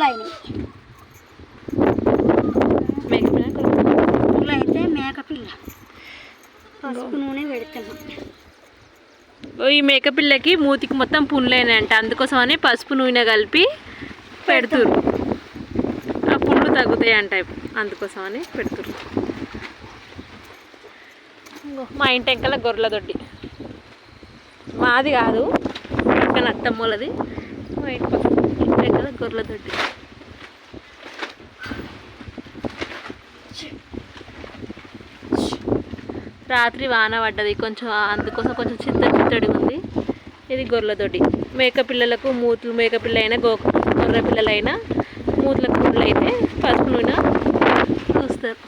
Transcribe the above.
పుండ్లు అయినాయి. పుండ్లు అయితే మేకపిల్ల పసుపు నూనె పెడుతున్నాం. ఈ మేకపిల్లకి మూతికి మొత్తం పుండ్లైనాయంట, అందుకోసం అని పసుపు నూనె కలిపి పెడుతురు. ఆ పుండ్లు తగ్గుతాయి అంట, అందుకోసం అని పెడుతురు. మా ఇంటి వెంకల గొర్రెల దొడ్డి, మాది కాదు పక్కన అత్తమ్మలది. మా ఇంటి వెంకల గొర్రెల దొడ్డి. రాత్రి వాన పడ్డది కొంచెం, అందుకోసం కొంచెం చిత్తడిగా ఉంది. ఇది గొర్రెల దొడ్డి. మేకపిల్లలకు మూతులు, మేకపిల్ల అయినా గొర్రె పిల్లలైనా మూతులకు పుండ్లు అయితే పసుపు నూనె చూస్తారు.